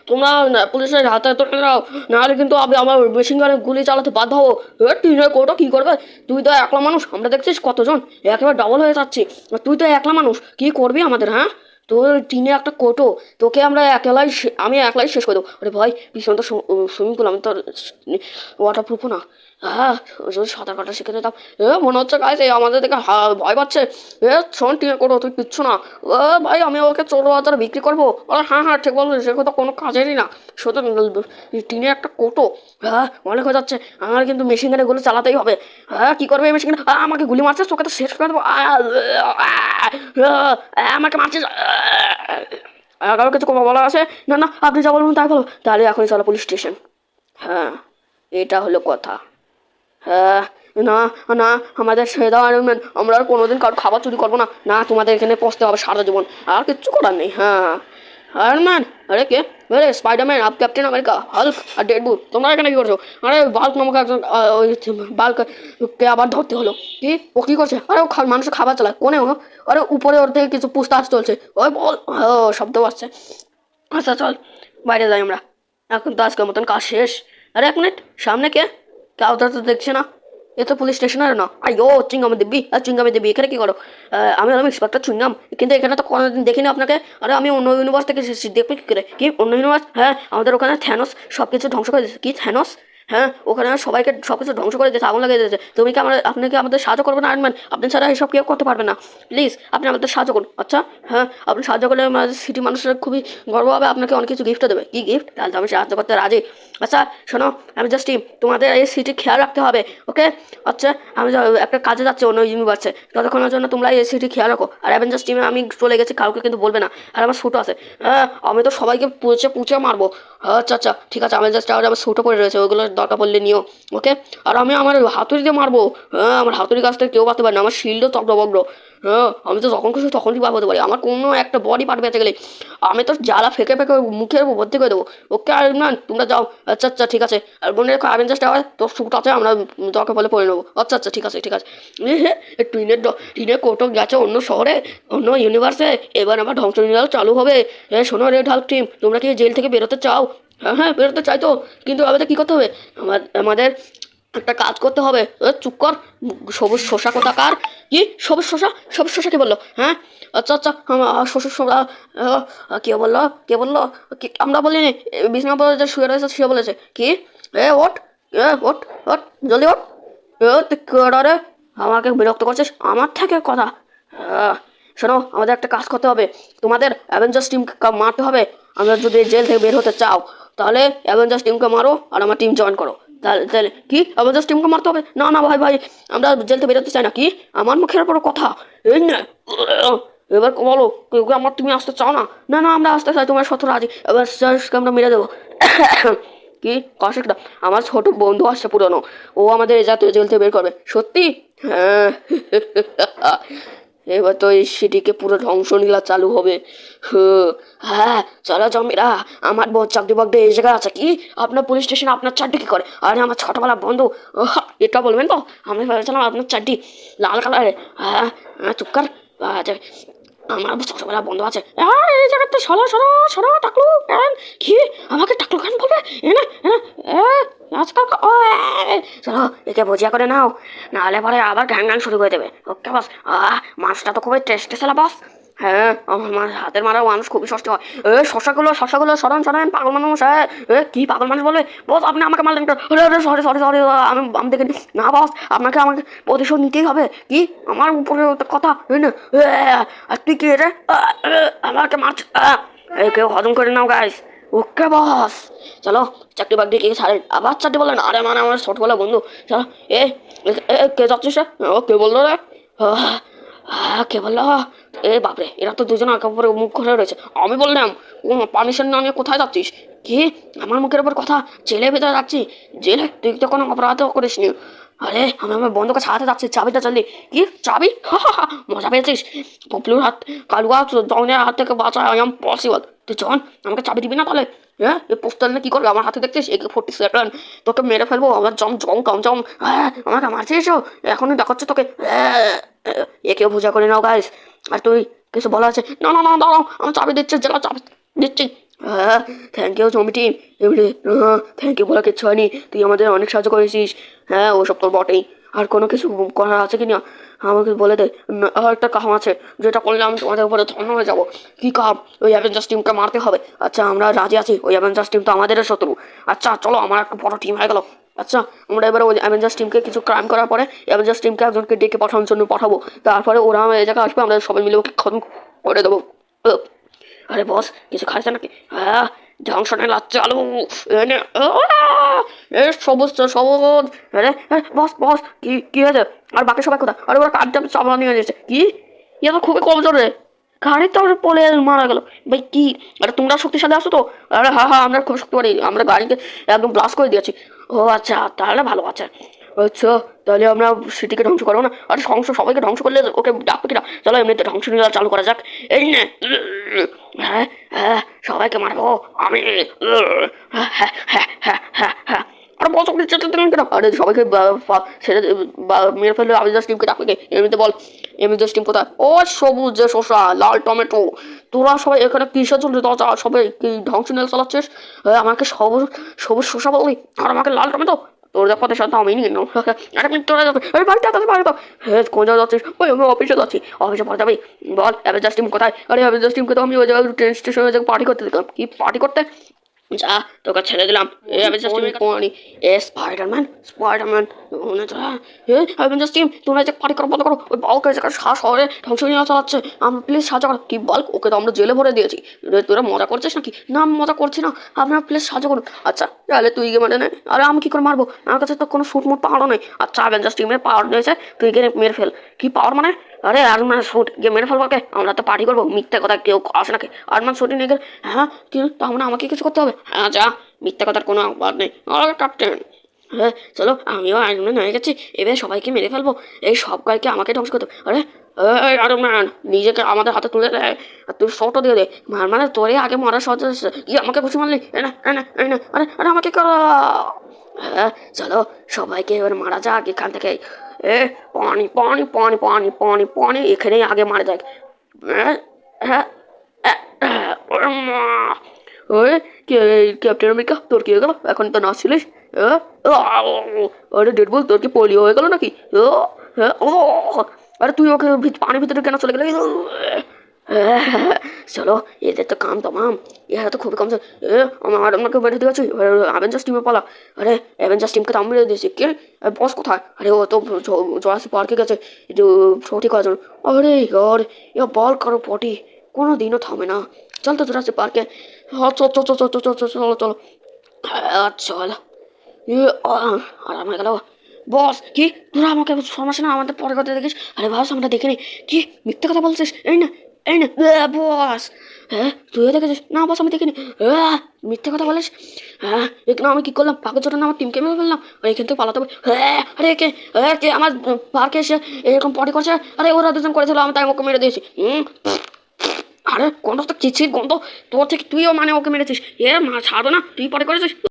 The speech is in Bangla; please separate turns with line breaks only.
তোমরা পুলিশের হাতে তুলে দাও, নাহলে কিন্তু আমি আমার মেশিন গানে গুলি চালাতে বাধ্য হবো। টিনের কোটো কী করবে? তুই তো একলা মানুষ, আমরা দেখছিস কতজন, একেবারে ডবল হয়ে যাচ্ছি। তুই তো একলা মানুষ, কী করবি আমাদের? হ্যাঁ, তোর টিনে একটা কোটো, তোকে আমরা আমি একলাই শেষ করে দেবো। আরে ভাই, পিছনে তো সুইমিং পুল, আমি তো ওয়াটার প্রুফও না। হ্যাঁ, যদি সাঁতার কাটা শিখে নিতাম। মনে হচ্ছে গাইস এই আমাদের দেখে ভয় পাচ্ছে। শোন, টিনে কোটো তুই কিচ্ছু না। ভাই, আমি ওকে 14,000 বিক্রি করবো? হ্যাঁ হ্যাঁ, ঠিক বলছো, সে কথা কোনো কাজেরই না। শুধু টিনে একটা কোটো। হ্যাঁ, অনেক হয়ে যাচ্ছে। আমার কিন্তু মেশিন গানে গুলো চালাতেই হবে। হ্যাঁ, কী করবে এই মেশিন গানে? আমাকে গুলি মারছে, তোকে তো শেষ করে দেবো। আমাকে মারছিস। কারো কিছু কোনো বলা আছে? না না, আপনি যা বলবেন তাই বলো। তাহলে এখনই চলো পুলিশ স্টেশন। হ্যাঁ, এটা হলো কথা। হ্যাঁ, না না, আমাদের ছেড়ে দাও আয়রন ম্যান, আমরা আর কোনোদিন কারো খাবার চুরি করবো না। না, তোমাদের এখানে পৌঁছতে হবে সারা জীবন, আর কিচ্ছু করার নেই। হ্যাঁ, আয়রন ম্যান, আরে কে? আরে স্পাইডারম্যান, আপ ক্যাপ্টেন আমেরিকা, হাল্ক আর ডেডপুল, তোমরা এখানে কী করছো? আরে বাল্ক নামক একজন ওই বাল্ককে আবার ধরতে হলো। কি, ও কী করছে? আরে ও মানুষের খাবার চালায় কোনে ও? আরে উপরে ওর থেকে কিছু পুছতাছ চলছে, ওই বল। ও, শব্দ আসছে। আচ্ছা চল, বাইরে যাই আমরা, এখন তো আজকের মতন কাজ শেষ। আরে এক মিনিট, সামনে কে? কাউটা তো দেখছে না। এ তো পুলিশ স্টেশন আর না। আইও চুইংগামে দিবি, আর চুইংগামে দিবি, এখানে কি করো? আমি হলাম ইন্সপেক্টর চুইংগাম, কিন্তু এখানে তো কোনোদিন দেখিনি আপনাকে। আরে আমি অন্য ইউনিভার্স থেকে এসেছি, দেখবি কী করে? কি অন্য ইউনিভার্স? হ্যাঁ, আমাদের ওখানে থ্যানোস সব কিছু ধ্বংস করে দিয়েছে। কি থ্যানোস? হ্যাঁ, ওখানে সবাইকে সব কিছু ধ্বংস করে দিয়েছে, আগুন লাগিয়ে দিয়েছে। তুমি কি আপনি কি আমাদের সাহায্য করবেন আয়রন ম্যান? আপনি ছাড়া এইসব কেউ করতে পারবে না। প্লিজ আপনি আমাদের সাহায্য করুন। আচ্ছা, হ্যাঁ, আপনি সাহায্য করলে আমাদের সিটি মানুষের খুবই গর্ব হবে, আপনাকে অনেক কিছু গিফটও দেবে। কি গিফট? তাহলে তো আমি সাহায্য করতে রাজি। আচ্ছা শোনো, আমি জাস্ট তোমাদের এই সিটি খেয়াল রাখতে হবে, ওকে? আচ্ছা, আমি একটা কাজে যাচ্ছি অন্য ইউনিভার্সে, ততক্ষণের জন্য তোমরা এই সিটি খেয়াল রাখো। আর অ্যাভেঞ্জার্স টিমে আমি চলে গেছি, কাউকে কিন্তু বলবে না। আর আমার শ্যুটও আছে। হ্যাঁ, আমি তো সবাইকে পুচে পুচে মারবো। আচ্ছা আচ্ছা, ঠিক আছে, অ্যাভেঞ্জার্স টাওয়ারে আমার শ্যুটও পড়ে রয়েছে, ওগুলো দরকার পড়লে নিও, ওকে? আর আমি আমার হাতুড়ি দিয়ে মারবো। হ্যাঁ, আমার হাতুড়ি কাছ থেকে কেউ পারতে পারে না, আমার শিল্ডও তগ্রবগ্র। হ্যাঁ, আমি তো যখন খুশি তখনই বার হতে পারি, আমার কোনো একটা বডি পার্ট বেঁচে গেলে আমি তো জ্বালা ফেঁকে ফেঁকে মুখের ভর্তি করে দেবো। ওকে আয়রন ম্যান, তোমরা যাও। আচ্ছা আচ্ছা, ঠিক আছে। আর মনে রেখো অ্যাভেঞ্জার্স টাওয়ার তোর শ্যুট আছে, আমরা দরকার বলে পড়ে নেবো। আচ্ছা আচ্ছা, ঠিক আছে ঠিক আছে। টিনের কোটো গেছে অন্য শহরে, অন্য ইউনিভার্সে, এবার আমার ধ্বংস নিরাল চালু হবে। শোনো রেড হাল্ক টিম, তোমরা কি জেল থেকে বেরোতে চাও? হ্যাঁ হ্যাঁ, বেরোতে চাই তো, কিন্তু আমাদের কী করতে হবে? আমাদের একটা কাজ করতে হবে। চুপ কর, সবুজ শশা কোথাকার। কি সবুজ শশা? সবুজ শশা কে বললো? হ্যাঁ, আচ্ছা আচ্ছা, শ্বশুর শশা। কে বললো? কে বললো? আমরা বলিনি, বিছানার পরে যে শুয়ে রয়েছে সে বলেছে। কি? ওঠ, ওঠ, ওঠ, জলদি ওঠ। তুই কেডা রে? আমাকে বিরক্ত করছিস, আমার থেকে কথা। শোনো, আমাদের একটা কাজ করতে হবে, তোমাদের অ্যাভেঞ্জার্স টিমকে মারতে হবে। আমরা যদি জেল থেকে বের হতে চাও, তাহলে অ্যাভেঞ্জার্স টিমকে মারো আর আমার টিম জয়েন করো। তাহলে তাহলে কি অ্যাভেঞ্জার্স টিমকে মারতে হবে? না না ভাই ভাই, আমরা জেল থেকে বেরোতে চাই না। কি আমার মুখের ওপর কথা? এই না, এবার বলো, কেউ আমার তুমি আসতে চাও না? না না, আমরা আসতে চাই, তোমার শত রাজি। এবার আমরা মেরে দেবো। কি কৌশিকটা? আমার ছোট বন্ধু আসছে পুরনো, ও আমাদের এই জাতীয় জেল থেকে বের করবে। সত্যি? হ্যাঁ। এবার তো এই সিটিকে পুরো ধ্বংসলীলা চালু হবে। হ্যাঁ, চলো জমিরা, আমার চাকরি বাকরি এই জায়গায় আছে। কি আপনার পুলিশ স্টেশন আপনার চারটি কী করে? আরে আমার ছোটবেলা বন্ধু। এটা বলবেন তো? আমি ভেবেছিলাম আপনার চারটি লাল কালারের। হ্যাঁ, চুপ কর। আচ্ছা, আমার ছোটবেলা বন্ধু আছে। এই জায়গাতে সরো সরো সরো টাকলু। কি আমাকে টাকলু খান বলবে? আজকাল চলো, একে ভজিয়া করে নাও, নাহলে পরে আবার ঘ্যাং ঘ্যাং শুরু করে দেবে। ওকে বস। মাছটা তো খুবই টেস্টি ছিল বস। হ্যাঁ, আমার হাতের মারা মানুষ খুবই সস্তি হয়। শশাগুলো শশাগুলো সরান সরান, পাগল মানুষ। হ্যাঁ, কি পাগল মানুষ বলবে? বস আপনি আমাকে মারলেন কেন? সরি সরি সরি, আমি দেখিনি। না বস, আমাকে প্রতিশোধ নিতেই হবে। কি আমার উপরে কথা? আর তুই কি রে আমাকে মারছ? কেউ হজম করে নাও গাইস। ওকে বস, চলো চাকরি বাকরি কে ছাড়েন। আবার চাকরি বললেন? আরে মানে আমার ছোটবেলা বন্ধু। চলো। এ কে যাচ্ছিস রে? ও কে বললো রে? কে বললো? বাপরে, এরা তো দুজন আঁকা উপরে মুখ করে রয়েছে। আমি বললাম পারমিশন না নিয়ে কোথায় যাচ্ছিস? কি আমার মুখের উপর কথা? জেলের ভিতরে যাচ্ছি। জেলে? তুই তো কোনো অপরাধও করিস নি। আরে আমি আমার বন্ধুকে ছাড়াতে যাচ্ছি, চাবিটা চাললি। কি চাবি? মজা পেয়েছিস? পপলুর হাত, কালুয়া জনের হাত থেকে বাঁচা আই এম পসিবল। তুই জন আমাকে চাবি দিবি না তাহলে? হ্যাঁ, এই পোস্টাল নিয়ে কী করবে? আমার হাতে দেখছিস AK-47, তোকে মেরে ফেলবো। আমার জম জম কম জম। হ্যাঁ, আমাকে মারছিস? এখনই দেখাচ্ছে তোকে। একেও বোঝা করে নাও গাইস। আর তুই কিছু বলা আছে? না না না, দাঁড়াও, আমি চাবি দিচ্ছি, জেলা চাবি দিচ্ছি। হ্যাঁ, থ্যাংক ইউ জমি টিম। এমনি থ্যাংক ইউ বলা কিচ্ছু হয়নি, তুই আমাদের অনেক সাহায্য করেছিস। হ্যাঁ, ওসব তোর বটেই। আর কোনো কিছু করার আছে কি না আমাকে বলে দে। আর একটা কাম আছে, যেটা করলে আমি তোমাদের উপরে ধন্য হয়ে যাবো। কি কাম? ওই অ্যাভেঞ্জার্স টিমকে মারতে হবে। আচ্ছা, আমরা রাজি আছি, ওই অ্যাভেঞ্জার্স টিম তো আমাদের শত্রু। আচ্ছা চলো, আমার একটা বড় টিম হয়ে গেল। আচ্ছা, আমরা এবার ওই অ্যাভেঞ্জার্স টিমকে কিছু ক্রাইম করার পরে অ্যাভেঞ্জার্স টিমকে একজনকে ডেকে পাঠানোর জন্য পাঠাবো। তারপরে ওরা এই জায়গায় আসবে, আমরা সবাই মিলে ওকে খতম করে দেবো। আরে বস, কিছু খাইছে নাকি? হ্যাঁ, জংশনে লাচ্চা আলু এনে সবুজ তো সবুজ। আরে বস বস, কি কি হয়েছে? আর বাকি সবাই কোথায়? আরে ওরা কাঠটা চামড়া নিয়ে যাচ্ছে। কি ইয়ে তো খুবই কমজোর রে, গাড়ি তো পলে মারা গেল। ভাই কি? আরে তোমরা শক্তিশালী আছো তো? আরে হ্যাঁ হ্যাঁ, আমরা খুব শক্তিশালী, আমরা গাড়িকে একদম ব্লাস্ট করে দিয়েছি। ও আচ্ছা, তাহলে ভালো আছে। আচ্ছা, তাহলে আমরা সিটিকে ধ্বংস করবো না? আরে ধ্বংস, সবাইকে ধ্বংস করলে ওকে ডাকবে কিনা? চলো এমনিতে ধ্বংস নীলা চালু করা যাক। এই নে। হ্যাঁ হ্যাঁ, সবাইকে মারবো আমি। হ্যাঁ হ্যাঁ হ্যাঁ হ্যাঁ হ্যাঁ হ্যাঁ। আরে বস, আপনি চেতে দিলেন কেন? আরে সবাইকে ছেড়ে মেরে ফেললে আবিদাস টিমকে ডাকবে কে? এমনিতে বল, এমনিতে টিম কোথায়? ও সবুজ যে শসা, লাল টমেটো। তোরা সবাই এখানে কিসের জন্য সবাই কি ধ্বংস নীলা চালাচ্ছিস? আমাকে সবুজ সবুজ শসা বললি, আর আমাকে লাল টমেটো? তোর যা কথা সাথে আমি নিয়ে নাও। আরে মিনিট, তোরা যাবে আরে বাড়িতে আসতে বাড়িতে। হ্যাঁ, কোন জায়গায় যাচ্ছিস? ওই আমি অফিসে যাচ্ছি। অফিসে পড়ে যাবি? বল অ্যাভেঞ্জার্স টিম কোথায়? আরে অ্যাভেঞ্জার্স টিমকে তো আমি ওই জায়গায় ট্রেন স্টেশনে পার্টি করতে দিলাম। কি পার্টি করতে? যা, তোকে ছেড়ে দিলাম। এ অ্যাভেঞ্জার্স টিমের কোনি? এ স্পাইডারম্যান, স্পাইডারম্যান। অ্যাভেঞ্জার্স টিম, তোমরা যে পার্টি করো বন্ধ করো। ওই বালকে শহরে ধ্বংস নিয়ে চালাচ্ছে। আমরা প্লিজ সাহায্য করো। কি বল? ওকে তো আমরা জেলে ভরে দিয়েছি। তোরা মজা করছিস নাকি? না, আমি মজা করছি না। আপনারা প্লিজ সাহায্য করুন। আচ্ছা, তাহলে তুই গিয়ে মানে নে। আরে আমি কি করে মারবো? আমার কাছে তো কোনো শুট মুট পাওয়ারও নেই। আচ্ছা, অ্যাভেঞ্জার্স টিমের পাওয়ার দিয়েছে, তুই গিয়ে মেরে ফেল। কি পাওয়ার মানে? আরে আর্মান শুট গিয়ে মেরে ফেলবো ওকে? আমরা তো পার্টি করবো, মিথ্যে কথা কেউ আসে নাকি? আর্মান শুটই নিয়ে গেলে? হ্যাঁ, কি তার মানে আমাকে কিছু করতে হবে? হ্যাঁ যা, মিথ্যে কথার কোনো বাদ নেই। আরে ক্যাপ্টেন, হ্যাঁ চলো, আমিও আয়রন হয়ে গেছি, এবার সবাইকে মেরে ফেলবো। এই সব গাইকে আমাকে ধ্বংস করতে হবে। আরে আয়রন ম্যান, নিজেকে আমাদের হাতে তুলে দেয় আর তুই শটও দিয়ে দে। মানে তোরে আগে মরার সহজ কি আমাকে খুশি মারলি? এনা এনা এনা, আরে আরে আমাকে করো। হ্যাঁ চলো, সবাইকে এবার মারা যাক এখান থেকে। এ পানি পানি পানি পানি পানি পানি, এখানেই আগে মারা যাক। হ্যাঁ হ্যাঁ। ওই ক্যাপ্টেন আমেরিকা, তোর কি হয়ে গেল? এখন তো নাচছিলিস। আরে ডেডবল, তোর কি পোলিও হয়ে গেল নাকি? হ্যাঁ ও, আরে তুই ওকে পানির ভিতরে কেন চলে গেলে? চলো, এদের তো কাম তামাম, এরা তো খুবই কম। আমার আমাকে বেঁধে দিয়েছি, অ্যাভেঞ্জার্স টিমে পালা। আরে অ্যাভেঞ্জার্স টিমকে তো আমি বেঁধে দিয়েছি। কে বস কোথায়? আরে ও তো জোরাসি পার্কে গেছে একটু ছুটি করার জন্য। আরে গড, এ বল কারো পটি কোনো দিনও থামে না। চল তো জোরাসি পার্কে। চল চল চল চল চল চল চলো চলো। চল। আরাম হয়ে গেল। বস কি, তোরা আমাকে সমস্যা না, আমাদের পরে কথা দেখিস। আরে বস, আমরা দেখিনি। কি মিথ্যে কথা বলছিস? এই না এই না। বস, হ্যাঁ তুইও দেখেছিস? না বস, আমি দেখিনি। মিথ্যে কথা বলিস। হ্যাঁ, এখানে আমি কি করলাম? পাকের জন্য আমার টিমকে মেরে ফেললাম আর এখান থেকে পালাতে হবে। আরে কে কে আমার পার্কে এসে এরকম পটি করছে? আরে ওরা দুজন করেছিল, আমি তাই ওকে মেরে দিয়েছি। আরে গন্ধ তো কিচ্ছির গন্ধ। তোর থেকে তুইও মানে ওকে মেরেছিস? এ মা ছাড়বে না, তুই পরে করেছিস।